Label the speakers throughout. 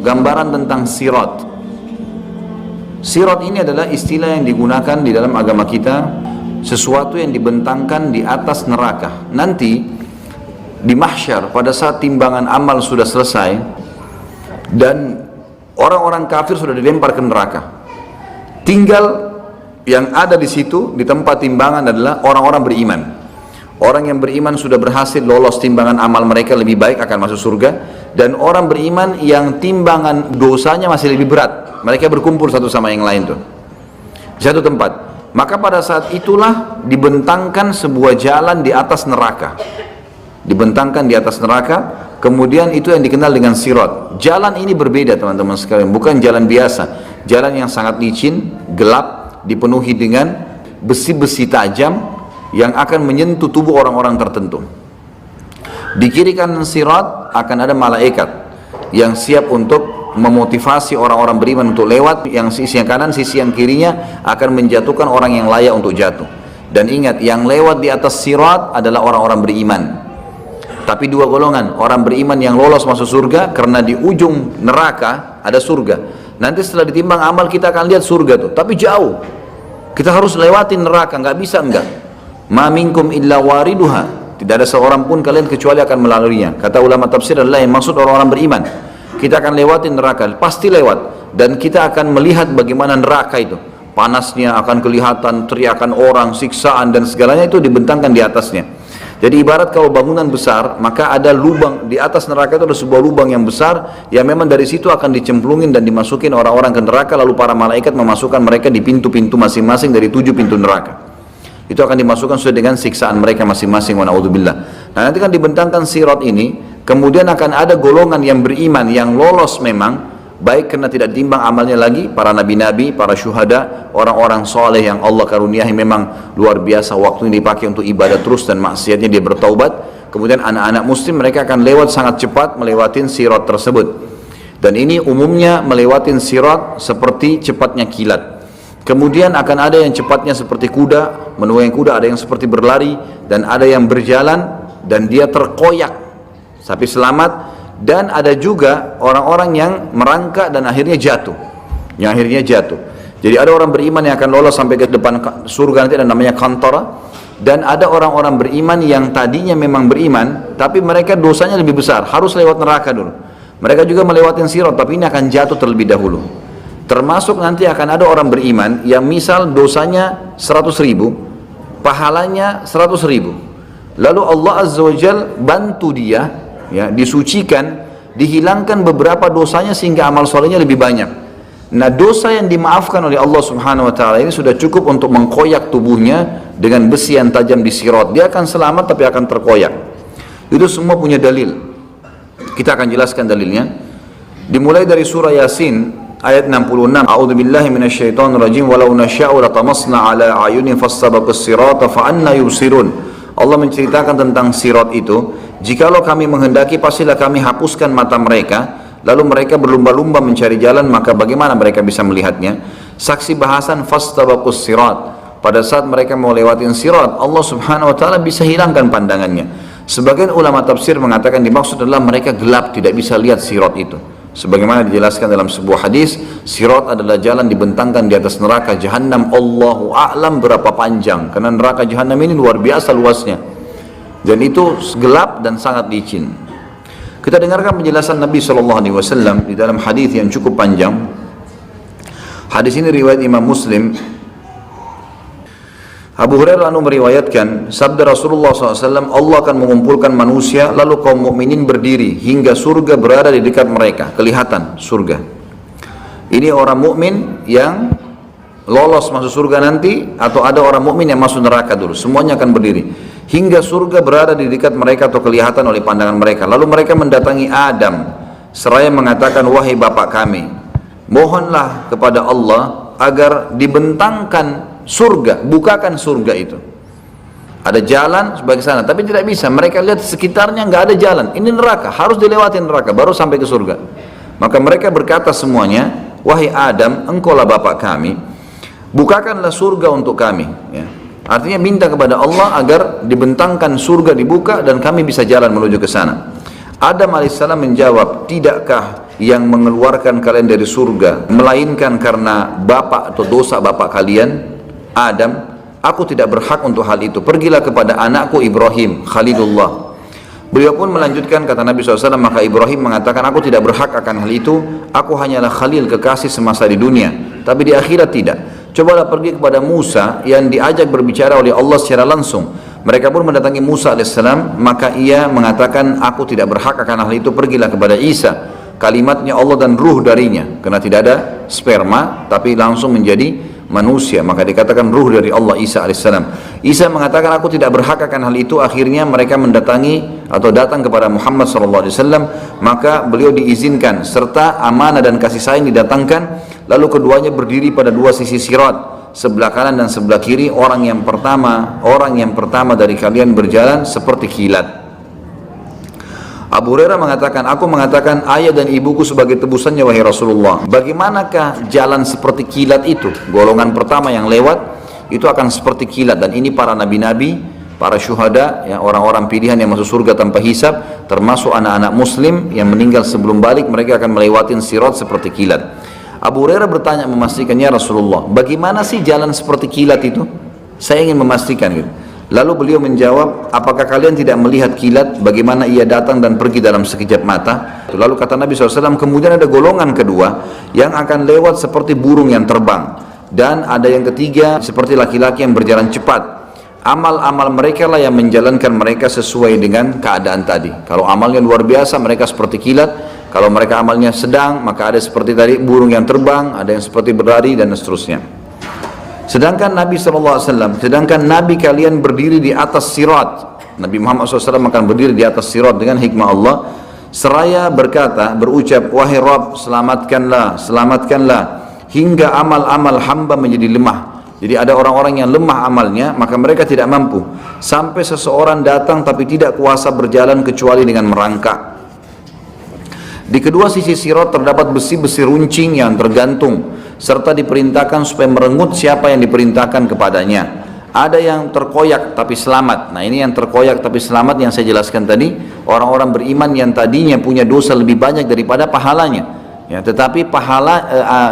Speaker 1: gambaran tentang sirat. Sirat ini adalah istilah yang digunakan di dalam agama kita, sesuatu yang dibentangkan di atas neraka. Nanti di mahsyar pada saat timbangan amal sudah selesai dan orang-orang kafir sudah dilempar ke neraka, tinggal yang ada di situ di tempat timbangan adalah orang-orang beriman. Orang yang beriman sudah berhasil lolos timbangan amal mereka lebih baik, akan masuk surga. Dan orang beriman yang timbangan dosanya masih lebih berat, mereka berkumpul satu sama yang lain tuh di satu tempat. Maka pada saat itulah dibentangkan sebuah jalan di atas neraka, dibentangkan di atas neraka. Kemudian itu yang dikenal dengan sirat. Jalan ini berbeda teman-teman sekalian, bukan jalan biasa. Jalan yang sangat licin, gelap, dipenuhi dengan besi-besi tajam yang akan menyentuh tubuh orang-orang tertentu. Di kiri kanan sirat akan ada malaikat yang siap untuk memotivasi orang-orang beriman untuk lewat. Yang sisi yang kanan, sisi yang kirinya akan menjatuhkan orang yang layak untuk jatuh. Dan ingat, yang lewat di atas sirat adalah orang-orang beriman. Tapi dua golongan, orang beriman yang lolos masuk surga karena di ujung neraka ada surga. Nanti setelah ditimbang amal kita akan lihat surga tuh, tapi jauh. Kita harus lewatin neraka, nggak bisa enggak. Ma minkum illa wariduha. Tidak ada seorang pun kalian kecuali akan melaluinya. Kata ulama tafsir adalah yang maksud orang-orang beriman. Kita akan lewatin neraka, pasti lewat. Dan kita akan melihat bagaimana neraka itu. Panasnya akan kelihatan, teriakan orang, siksaan dan segalanya itu dibentangkan di atasnya. Jadi ibarat kalau bangunan besar, maka ada lubang di atas neraka itu, ada sebuah lubang yang besar yang memang dari situ akan dicemplungin dan dimasukin orang-orang ke neraka, lalu para malaikat memasukkan mereka di pintu-pintu masing-masing dari 7 pintu neraka. Itu akan dimasukkan sesuai dengan siksaan mereka masing-masing, wa na'udzubillah. Nah, nanti kan dibentangkan sirat ini, kemudian akan ada golongan yang beriman yang lolos memang, baik karena tidak ditimbang amalnya lagi, para nabi-nabi, para syuhada, orang-orang soleh yang Allah karuniahi memang luar biasa, waktu ini dipakai untuk ibadah terus dan maksiatnya dia bertaubat. Kemudian anak-anak muslim mereka akan lewat sangat cepat melewatin sirat tersebut. Dan ini umumnya melewatin sirat seperti cepatnya kilat. Kemudian akan ada yang cepatnya seperti kuda, menunggangi kuda, ada yang seperti berlari, dan ada yang berjalan dan dia terkoyak tapi selamat. Dan ada juga orang-orang yang merangkak dan akhirnya jatuh, Jadi ada orang beriman yang akan lolos sampai ke depan surga nanti, ada namanya kantara. Dan ada orang-orang beriman yang tadinya memang beriman tapi mereka dosanya lebih besar, harus lewat neraka dulu. Mereka juga melewati sirat, tapi ini akan jatuh terlebih dahulu. Termasuk nanti akan ada orang beriman yang misal dosanya 100.000, pahalanya 100.000. Lalu Allah Azza wa Jal bantu dia, ya, disucikan, dihilangkan beberapa dosanya sehingga amal solehnya lebih banyak. Nah, dosa yang dimaafkan oleh Allah Subhanahu wa Ta'ala ini sudah cukup untuk mengkoyak tubuhnya dengan besi yang tajam di sirat. Dia akan selamat tapi akan terkoyak. Itu semua punya dalil. Kita akan jelaskan dalilnya. Dimulai dari surah Yasin ayat 66. A'udzubillahi minasyaitonir rajim. Walau nasya'u latamasna 'ala a'yunihim fastabaqus sirata fa anna yubsirun. Allah menceritakan tentang sirat itu. Jikalau kami menghendaki, pastilah kami hapuskan mata mereka, lalu mereka berlumba-lumba mencari jalan, maka bagaimana mereka bisa melihatnya? Saksi bahasan fastabaqus sirat. Pada saat mereka mau lewatin sirat, Allah Subhanahu wa Ta'ala bisa hilangkan pandangannya. Sebagian ulama tafsir mengatakan dimaksud adalah mereka gelap, tidak bisa lihat sirat itu. Sebagaimana dijelaskan dalam sebuah hadis, sirat adalah jalan dibentangkan di atas neraka Jahannam. Allahu a'lam berapa panjang, karena neraka Jahannam ini luar biasa luasnya. Dan itu gelap dan sangat licin. Kita dengarkan penjelasan Nabi SAW di dalam hadis yang cukup panjang. Hadis ini riwayat Imam Muslim. Abu Hurairah meriwayatkan sabda Rasulullah SAW, Allah akan mengumpulkan manusia lalu kaum mukminin berdiri hingga surga berada di dekat mereka, kelihatan surga. Ini orang mukmin yang lolos masuk surga nanti, atau ada orang mukmin yang masuk neraka dulu, semuanya akan berdiri hingga surga berada di dekat mereka atau kelihatan oleh pandangan mereka. Lalu mereka mendatangi Adam seraya mengatakan, wahai bapak kami, mohonlah kepada Allah agar dibentangkan surga, bukakan surga itu. Ada jalan sebagai sana, tapi tidak bisa. Mereka lihat sekitarnya nggak ada jalan. Ini neraka, harus dilewati neraka baru sampai ke surga. Maka mereka berkata semuanya, wahai Adam, engkaulah bapak kami, bukakanlah surga untuk kami. Ya. Artinya minta kepada Allah agar dibentangkan surga dibuka dan kami bisa jalan menuju ke sana. Adam alaihissalam menjawab, tidakkah yang mengeluarkan kalian dari surga melainkan karena bapak atau dosa bapak kalian Adam, aku tidak berhak untuk hal itu. Pergilah kepada anakku Ibrahim Khalilullah. Beliau pun melanjutkan, kata Nabi SAW, maka Ibrahim mengatakan, aku tidak berhak akan hal itu, aku hanyalah Khalil, kekasih semasa di dunia, tapi di akhirat tidak. Cobalah pergi kepada Musa yang diajak berbicara oleh Allah secara langsung. Mereka pun mendatangi Musa AS, maka ia mengatakan, aku tidak berhak akan hal itu, pergilah kepada Isa, kalimatnya Allah dan ruh darinya, karena tidak ada sperma, tapi langsung menjadi manusia, maka dikatakan ruh dari Allah Isa AS. Isa mengatakan, aku tidak berhak akan hal itu. Akhirnya mereka mendatangi atau datang kepada Muhammad SAW, maka beliau diizinkan serta amanah dan kasih sayang didatangkan. Lalu keduanya berdiri pada dua sisi sirat, sebelah kanan dan sebelah kiri. Orang yang pertama dari kalian berjalan seperti kilat. Abu Hurairah mengatakan, aku mengatakan ayah dan ibuku sebagai tebusannya wahai Rasulullah. Bagaimanakah jalan seperti kilat itu? Golongan pertama yang lewat itu akan seperti kilat, dan ini para nabi-nabi, para syuhada, ya, orang-orang pilihan yang masuk surga tanpa hisab, termasuk anak-anak muslim yang meninggal sebelum balik, mereka akan melewati sirat seperti kilat. Abu Hurairah bertanya memastikan, ya Rasulullah, bagaimana sih jalan seperti kilat itu? Saya ingin memastikan gitu. Lalu beliau menjawab, apakah kalian tidak melihat kilat bagaimana ia datang dan pergi dalam sekejap mata? Lalu kata Nabi SAW, kemudian ada golongan kedua yang akan lewat seperti burung yang terbang, dan ada yang ketiga seperti laki-laki yang berjalan cepat. Amal-amal mereka lah yang menjalankan mereka sesuai dengan keadaan tadi. Kalau amalnya luar biasa, mereka seperti kilat. Kalau mereka amalnya sedang, maka ada seperti tadi burung yang terbang, ada yang seperti berlari, dan seterusnya. Sedangkan Nabi SAW, sedangkan Nabi kalian berdiri di atas sirat. Nabi Muhammad SAW akan berdiri di atas sirat dengan hikmah Allah, seraya berucap, wahai Rabb, selamatkanlah, hingga amal-amal hamba menjadi lemah. Jadi ada orang-orang yang lemah amalnya, maka mereka tidak mampu. Sampai seseorang datang tapi tidak kuasa berjalan kecuali dengan merangkak. Di kedua sisi sirat terdapat besi-besi runcing yang tergantung, serta diperintahkan supaya merengut siapa yang diperintahkan kepadanya. Ada yang terkoyak tapi selamat. Nah, ini yang terkoyak tapi selamat yang saya jelaskan tadi, orang-orang beriman yang tadinya punya dosa lebih banyak daripada pahalanya, ya, tetapi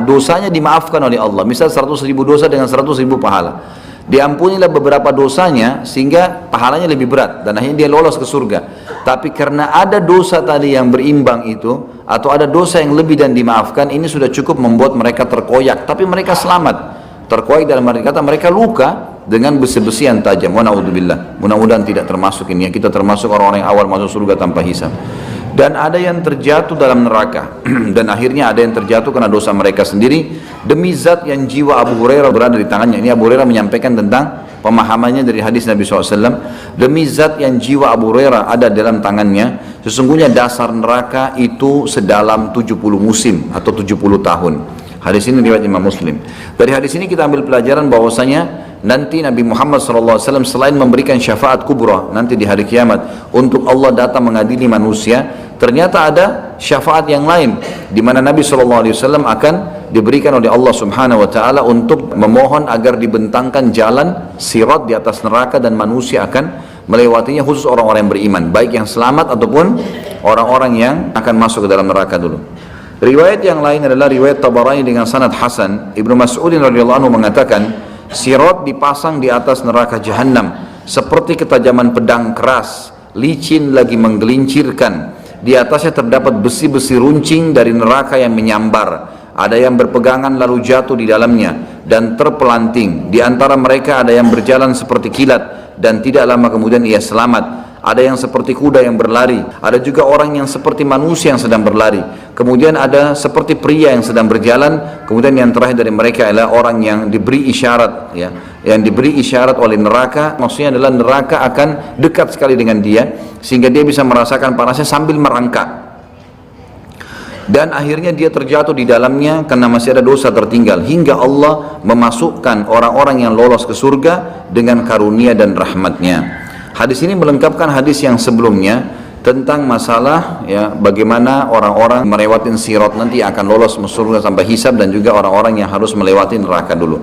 Speaker 1: dosanya dimaafkan oleh Allah. Misal 100.000 dosa dengan 100.000 pahala, diampunilah beberapa dosanya sehingga pahalanya lebih berat, dan akhirnya dia lolos ke surga. Tapi karena ada dosa tadi yang berimbang itu, atau ada dosa yang lebih dan dimaafkan, ini sudah cukup membuat mereka terkoyak, tapi mereka selamat. Terkoyak dalam arti kata mereka luka dengan besi-besi yang tajam. Wa na'udzubillah. Mudah-mudahan tidak termasuk ini, kita termasuk orang-orang yang awal masuk surga tanpa hisab. Dan ada yang terjatuh dalam neraka dan akhirnya ada yang terjatuh karena dosa mereka sendiri. Demi zat yang jiwa Abu Hurairah berada di tangannya. Ini Abu Hurairah menyampaikan tentang pemahamannya dari hadis Nabi SAW. Demi zat yang jiwa Abu Hurairah ada dalam tangannya, sesungguhnya dasar neraka itu sedalam 70 musim atau 70 tahun. Hadis ini riwayat Imam Muslim. Dari hadis ini kita ambil pelajaran bahwasanya nanti Nabi Muhammad SAW selain memberikan syafaat kubra nanti di hari kiamat untuk Allah datang mengadili manusia, ternyata ada syafaat yang lain di mana Nabi SAW akan diberikan oleh Allah Subhanahu wa taala untuk memohon agar dibentangkan jalan sirat di atas neraka dan manusia akan melewatinya, khusus orang-orang yang beriman, baik yang selamat ataupun orang-orang yang akan masuk ke dalam neraka dulu. Riwayat yang lain adalah riwayat Tabarani dengan sanad hasan. Ibnu Mas'ud radhiyallahu anhu mengatakan, sirat dipasang di atas neraka Jahannam seperti ketajaman pedang keras, licin lagi menggelincirkan. Di atasnya terdapat besi-besi runcing dari neraka yang menyambar. Ada yang berpegangan lalu jatuh di dalamnya dan terpelanting. Di antara mereka ada yang berjalan seperti kilat dan tidak lama kemudian ia selamat. Ada yang seperti kuda yang berlari, ada juga orang yang seperti manusia yang sedang berlari, kemudian ada seperti pria yang sedang berjalan, kemudian yang terakhir dari mereka adalah orang yang diberi isyarat, ya, yang diberi isyarat oleh neraka. Maksudnya adalah neraka akan dekat sekali dengan dia sehingga dia bisa merasakan panasnya sambil merangkak, dan akhirnya dia terjatuh di dalamnya karena masih ada dosa tertinggal, hingga Allah memasukkan orang-orang yang lolos ke surga dengan karunia dan rahmatnya. Hadis ini melengkapkan hadis yang sebelumnya tentang masalah, ya, bagaimana orang-orang melewati sirat nanti akan lolos masuk surga tanpa hisab, dan juga orang-orang yang harus melewati neraka dulu.